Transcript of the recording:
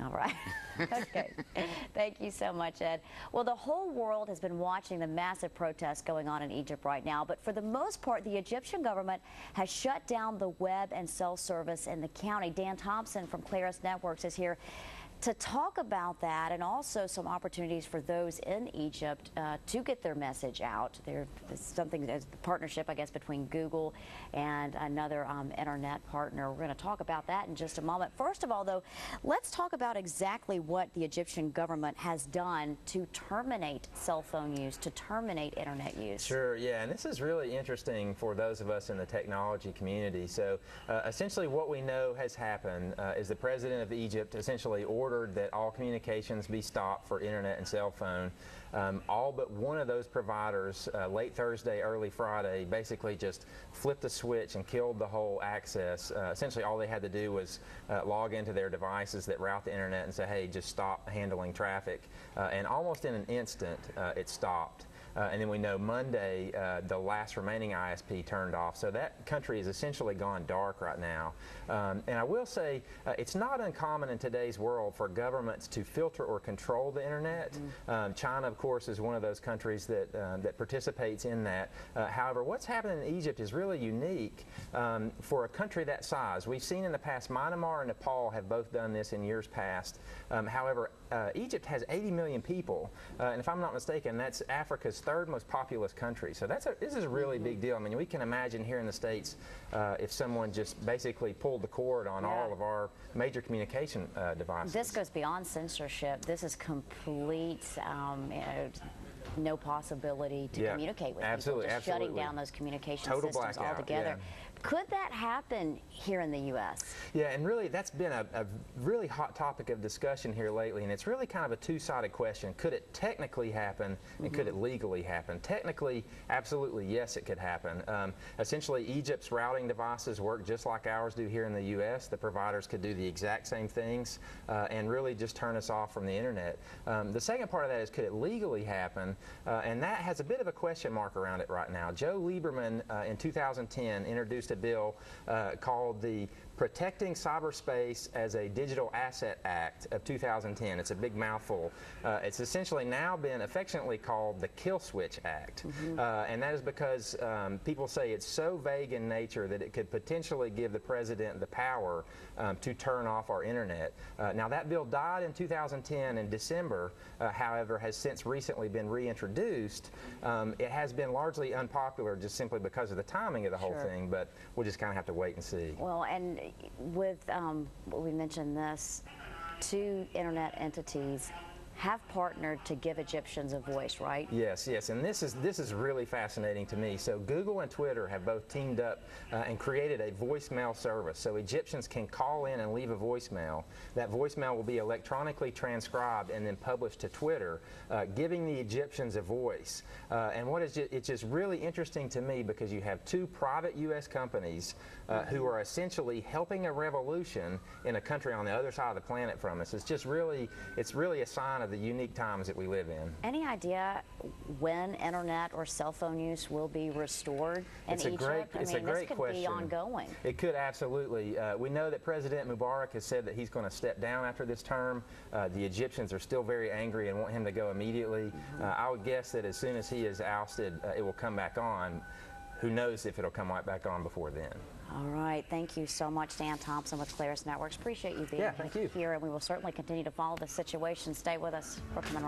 All right. Okay. Thank you so much, Ed. Well, the whole world has been watching the massive protests going on in Egypt right now, but for the most part, the Egyptian government has shut down the web and cell service in the county. Dan Thompson from Claris Networks is here to talk about that, and also some opportunities for those in Egypt to get their message out. There's something as a partnership, I guess, between Google and another internet partner. We're going to talk about that in just a moment. First of all, though, let's talk about exactly what the Egyptian government has done to terminate cell phone use, to terminate internet use. Sure, yeah, and this is really interesting for those of us in the technology community. So essentially what we know has happened is the president of Egypt essentially ordered that all communications be stopped for internet and cell phone. All but one of those providers late Thursday, early Friday basically just flipped the switch and killed the whole access. Essentially all they had to do was log into their devices that route the internet and say, hey, just stop handling traffic. And almost in an instant it stopped. And then we know Monday the last remaining ISP turned off. So that country is essentially gone dark right now. And I will say it's not uncommon in today's world for governments to filter or control the internet. China, of course, is one of those countries that that participates in that. However, what's happening in Egypt is really unique for a country that size. We've seen in the past Myanmar and Nepal have both done this in years past. However, Egypt has 80 million people, and if I'm not mistaken, that's Africa's third most populous country. So this is a really big deal. I mean, we can imagine here in the States if someone just basically pulled the cord on all of our major communication devices. This goes beyond censorship. This is complete, no possibility to communicate with people, just shutting down those communication systems blackout, altogether. Could that happen here in the U.S.? Yeah, and really that's been a really hot topic of discussion here lately, and it's really kind of a two-sided question. Could it technically happen, and could it legally happen? Technically, absolutely, yes, it could happen. Essentially, Egypt's routing devices work just like ours do here in the U.S. The providers could do the exact same things and really just turn us off from the internet. The second part of that is, could it legally happen? And that has a bit of a question mark around it right now. Joe Lieberman in 2010 introduced a bill called the Protecting Cyberspace as a Digital Asset Act of 2010. It's a big mouthful. It's essentially now been affectionately called the Kill Switch Act. And that is because people say it's so vague in nature that it could potentially give the president the power to turn off our internet. Now that bill died in 2010 in December, however has since recently been reintroduced. It has been largely unpopular just simply because of the timing of the whole thing, but we'll just kind of have to wait and see. Well, and with we mentioned this, two internet entities have partnered to give Egyptians a voice, right? Yes, yes, and this is really fascinating to me. So Google and Twitter have both teamed up and created a voicemail service. So Egyptians can call in and leave a voicemail. That voicemail will be electronically transcribed and then published to Twitter, giving the Egyptians a voice. And it's just really interesting to me because you have two private U.S. companies who are essentially helping a revolution in a country on the other side of the planet from us. It's really a sign of the unique times that we live in. Any idea when internet or cell phone use will be restored in Egypt? It's a great question. This could be ongoing. It could absolutely. We know that President Mubarak has said that he's going to step down after this term. The Egyptians are still very angry and want him to go immediately. I would guess that as soon as he is ousted, it will come back on. Who knows if it'll come right back on before then. All right. Thank you so much, Dan Thompson with Claris Networks. Appreciate you being here, and we will certainly continue to follow the situation. Stay with us. We're coming